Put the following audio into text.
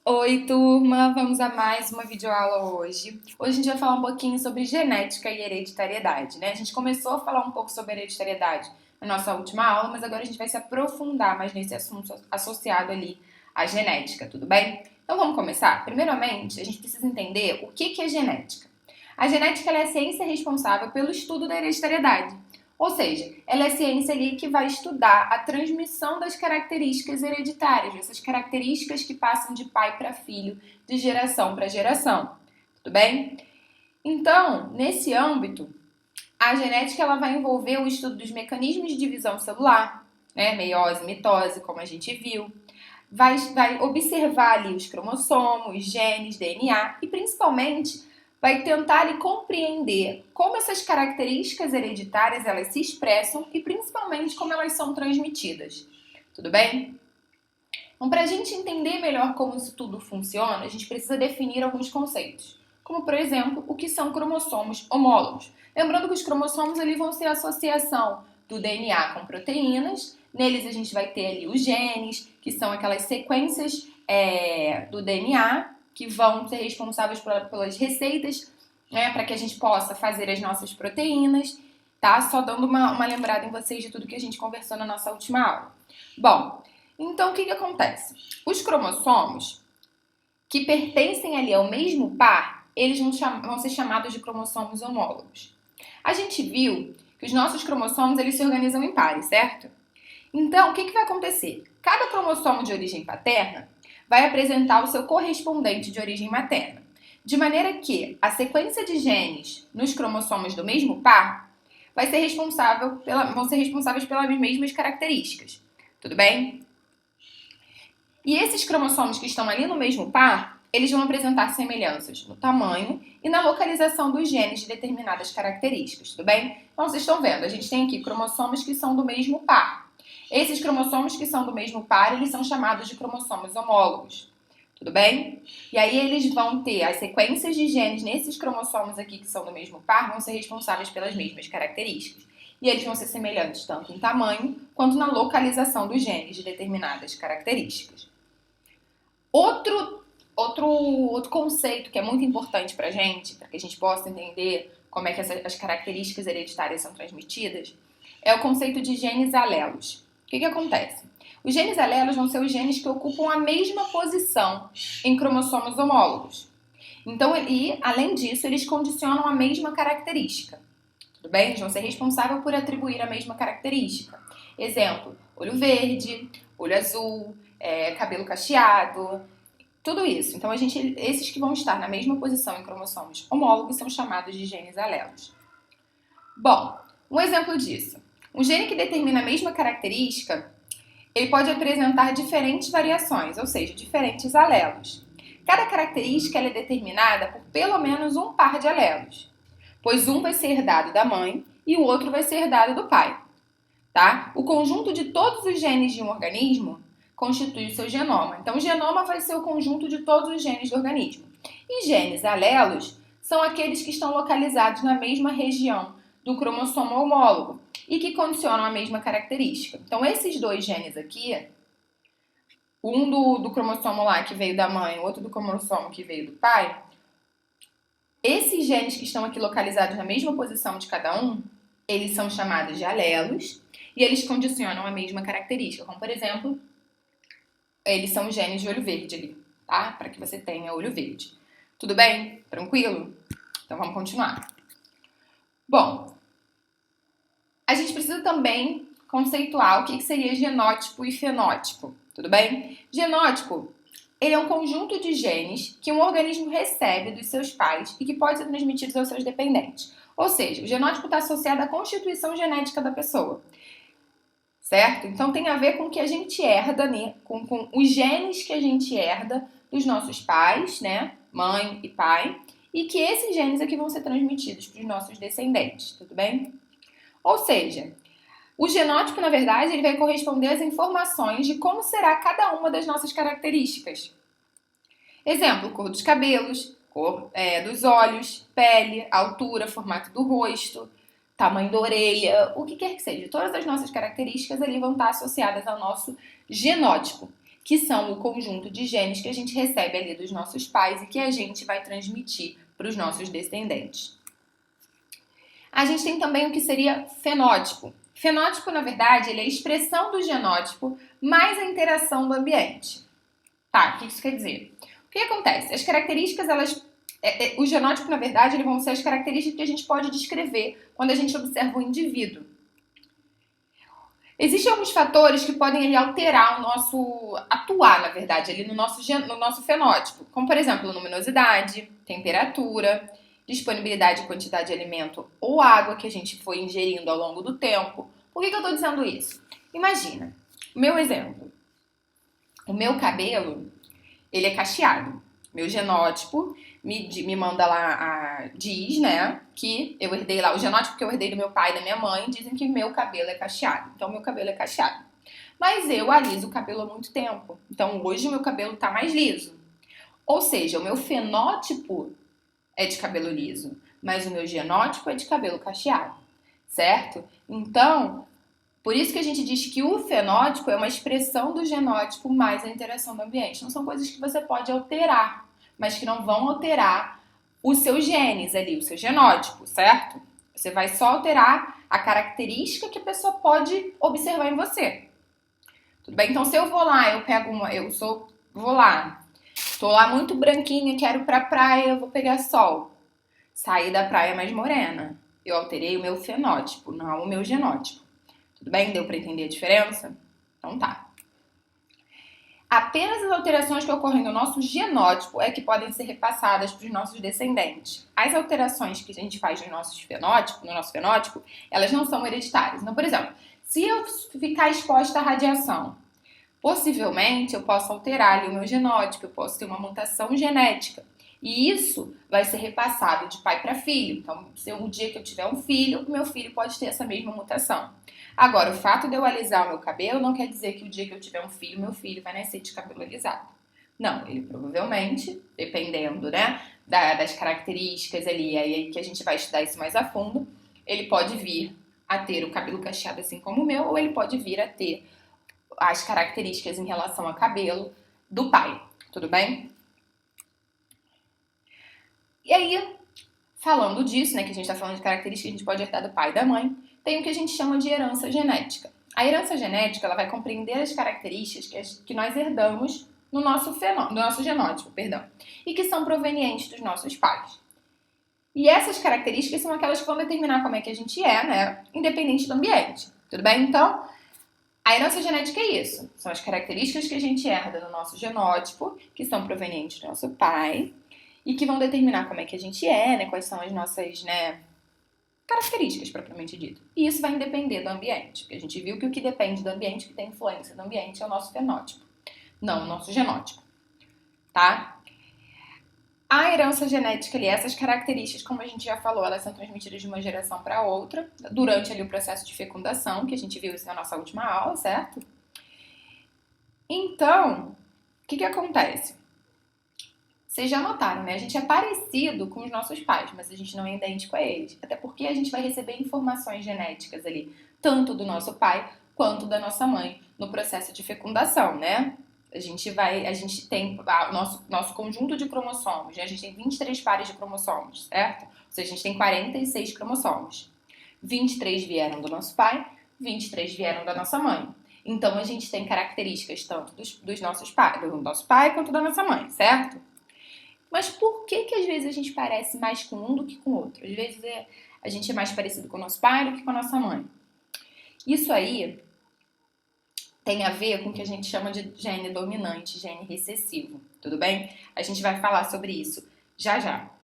Oi, turma! Vamos a mais uma videoaula hoje. Hoje a gente vai falar um pouquinho sobre genética e hereditariedade, né? A gente começou a falar um pouco sobre hereditariedade na nossa última aula, mas agora a gente vai se aprofundar mais nesse assunto associado ali à genética, tudo bem? Então vamos começar? Primeiramente, a gente precisa entender o que é genética. A genética é a ciência responsável pelo estudo da hereditariedade. Ou seja, ela é a ciência ali que vai estudar a transmissão das características hereditárias, essas características que passam de pai para filho, de geração para geração. Tudo bem? Então, nesse âmbito, a genética ela vai envolver o estudo dos mecanismos de divisão celular, né, meiose, mitose, como a gente viu. Vai observar ali os cromossomos, genes, DNA e principalmente vai tentar ali, compreender como essas características hereditárias elas se expressam e principalmente como elas são transmitidas. Tudo bem? Então, para a gente entender melhor como isso tudo funciona, a gente precisa definir alguns conceitos, como por exemplo, o que são cromossomos homólogos. Lembrando que os cromossomos ali vão ser a associação do DNA com proteínas. Neles a gente vai ter ali os genes, que são aquelas sequências do DNA que vão ser responsáveis pelas receitas, né, para que a gente possa fazer as nossas proteínas, tá? Só dando uma lembrada em vocês de tudo que a gente conversou na nossa última aula. Bom, então o que acontece? Os cromossomos que pertencem ali ao mesmo par, eles vão ser chamados de cromossomos homólogos. A gente viu que os nossos cromossomos eles se organizam em pares, certo? Então, o que vai acontecer? Cada cromossomo de origem paterna vai apresentar o seu correspondente de origem materna, de maneira que a sequência de genes nos cromossomos do mesmo par vão ser responsáveis pelas mesmas características. Tudo bem? E esses cromossomos que estão ali no mesmo par, eles vão apresentar semelhanças no tamanho e na localização dos genes de determinadas características, tudo bem? Então, vocês estão vendo, a gente tem aqui cromossomos que são do mesmo par. Esses cromossomos que são do mesmo par, eles são chamados de cromossomos homólogos, tudo bem? E aí eles vão ter as sequências de genes nesses cromossomos aqui que são do mesmo par, vão ser responsáveis pelas mesmas características. E eles vão ser semelhantes tanto em tamanho quanto na localização dos genes de determinadas características. Outro conceito que é muito importante para que a gente possa entender como é que as características hereditárias são transmitidas, é o conceito de genes alelos. O que acontece? Os genes alelos vão ser os genes que ocupam a mesma posição em cromossomos homólogos. Então, além disso, eles condicionam a mesma característica. Tudo bem? Eles vão ser responsáveis por atribuir a mesma característica. Exemplo, olho verde, olho azul, cabelo cacheado, tudo isso. Então, esses que vão estar na mesma posição em cromossomos homólogos são chamados de genes alelos. Bom, um exemplo disso. Um gene que determina a mesma característica, ele pode apresentar diferentes variações, ou seja, diferentes alelos. Cada característica é determinada por pelo menos um par de alelos, pois um vai ser herdado da mãe e o outro vai ser herdado do pai. Tá? O conjunto de todos os genes de um organismo constitui o seu genoma. Então, o genoma vai ser o conjunto de todos os genes do organismo. E genes alelos são aqueles que estão localizados na mesma região do cromossomo homólogo e que condicionam a mesma característica. Então, esses dois genes aqui, um do cromossomo lá que veio da mãe, o outro do cromossomo que veio do pai, esses genes que estão aqui localizados na mesma posição de cada um, eles são chamados de alelos e eles condicionam a mesma característica. Como, por exemplo, eles são genes de olho verde ali, tá? Para que você tenha olho verde. Tudo bem? Tranquilo? Então, vamos continuar. Bom, a gente precisa também conceituar o que seria genótipo e fenótipo, tudo bem? Genótipo, ele é um conjunto de genes que um organismo recebe dos seus pais e que pode ser transmitido aos seus dependentes. Ou seja, o genótipo está associado à constituição genética da pessoa, certo? Então tem a ver com o que a gente herda, né? com os genes que a gente herda dos nossos pais, né? Mãe e pai, e que esses genes aqui vão ser transmitidos para os nossos descendentes, tudo bem? Ou seja, o genótipo, na verdade, ele vai corresponder às informações de como será cada uma das nossas características. Exemplo, cor dos cabelos, cor dos olhos, pele, altura, formato do rosto, tamanho da orelha, o que quer que seja. Todas as nossas características ali vão estar associadas ao nosso genótipo, que são o conjunto de genes que a gente recebe ali dos nossos pais e que a gente vai transmitir para os nossos descendentes. A gente tem também o que seria fenótipo. Fenótipo, na verdade, ele é a expressão do genótipo mais a interação do ambiente. Tá, o que isso quer dizer? O que acontece? As características, o genótipo, na verdade, vão ser as características que a gente pode descrever quando a gente observa o indivíduo. Existem alguns fatores que podem ali, alterar atuar, na verdade, ali no nosso fenótipo, como, por exemplo, luminosidade, temperatura, disponibilidade e quantidade de alimento ou água que a gente foi ingerindo ao longo do tempo. Por que eu estou dizendo isso? Imagina, meu exemplo, o meu cabelo, ele é cacheado. Meu genótipo me manda lá, diz, né, que eu herdei lá, o genótipo que eu herdei do meu pai e da minha mãe, dizem que meu cabelo é cacheado. Então, meu cabelo é cacheado. Mas eu aliso o cabelo há muito tempo. Então, hoje o meu cabelo tá mais liso. Ou seja, o meu fenótipo é de cabelo liso, mas o meu genótipo é de cabelo cacheado, certo? Então, por isso que a gente diz que o fenótipo é uma expressão do genótipo mais a interação do ambiente. Não são coisas que você pode alterar, mas que não vão alterar os seus genes ali, o seu genótipo, certo? Você vai só alterar a característica que a pessoa pode observar em você. Tudo bem? Então, se eu vou lá, vou lá, tô lá muito branquinha, quero ir pra praia, eu vou pegar sol. Saí da praia mais morena. Eu alterei o meu fenótipo, não o meu genótipo. Tudo bem? Deu pra entender a diferença? Então tá. Apenas as alterações que ocorrem no nosso genótipo é que podem ser repassadas para os nossos descendentes. As alterações que a gente faz no nosso fenótipo, elas não são hereditárias. Então, por exemplo, se eu ficar exposta à radiação, possivelmente eu posso alterar ali o meu genótipo, eu posso ter uma mutação genética. E isso vai ser repassado de pai para filho. Então, se o dia que eu tiver um filho, o meu filho pode ter essa mesma mutação. Agora, o fato de eu alisar o meu cabelo não quer dizer que o dia que eu tiver um filho, meu filho vai nascer de cabelo alisado. Não, ele provavelmente, dependendo, né, das características ali, aí que a gente vai estudar isso mais a fundo, ele pode vir a ter o cabelo cacheado assim como o meu, ou ele pode vir a ter as características em relação ao cabelo do pai, tudo bem? E aí, falando disso, né, que a gente está falando de características que a gente pode herdar do pai e da mãe, tem o que a gente chama de herança genética. A herança genética ela vai compreender as características que nós herdamos no nosso genótipo, e que são provenientes dos nossos pais. E essas características são aquelas que vão determinar como é que a gente é, né, independente do ambiente. Tudo bem? Então, a herança genética é isso. São as características que a gente herda no nosso genótipo, que são provenientes do nosso pai, e que vão determinar como é que a gente é, né, quais são as nossas, né, características propriamente dito. E isso vai depender do ambiente, porque a gente viu que o que depende do ambiente, que tem influência do ambiente, é o nosso fenótipo, não o nosso genótipo, tá? A herança genética ali, essas características, como a gente já falou, elas são transmitidas de uma geração para outra, durante ali o processo de fecundação, que a gente viu isso na nossa última aula, certo? Então, o que acontece? Vocês já notaram, né? A gente é parecido com os nossos pais, mas a gente não é idêntico a eles. Até porque a gente vai receber informações genéticas ali, tanto do nosso pai quanto da nossa mãe, no processo de fecundação, né? A gente tem o nosso conjunto de cromossomos, né? A gente tem 23 pares de cromossomos, certo? Ou seja, a gente tem 46 cromossomos. 23 vieram do nosso pai, 23 vieram da nossa mãe. Então, a gente tem características tanto dos nossos pais, do nosso pai quanto da nossa mãe, certo? Mas por que às vezes a gente parece mais com um do que com o outro? Às vezes a gente é mais parecido com o nosso pai do que com a nossa mãe. Isso aí tem a ver com o que a gente chama de gene dominante, gene recessivo, tudo bem? A gente vai falar sobre isso já já.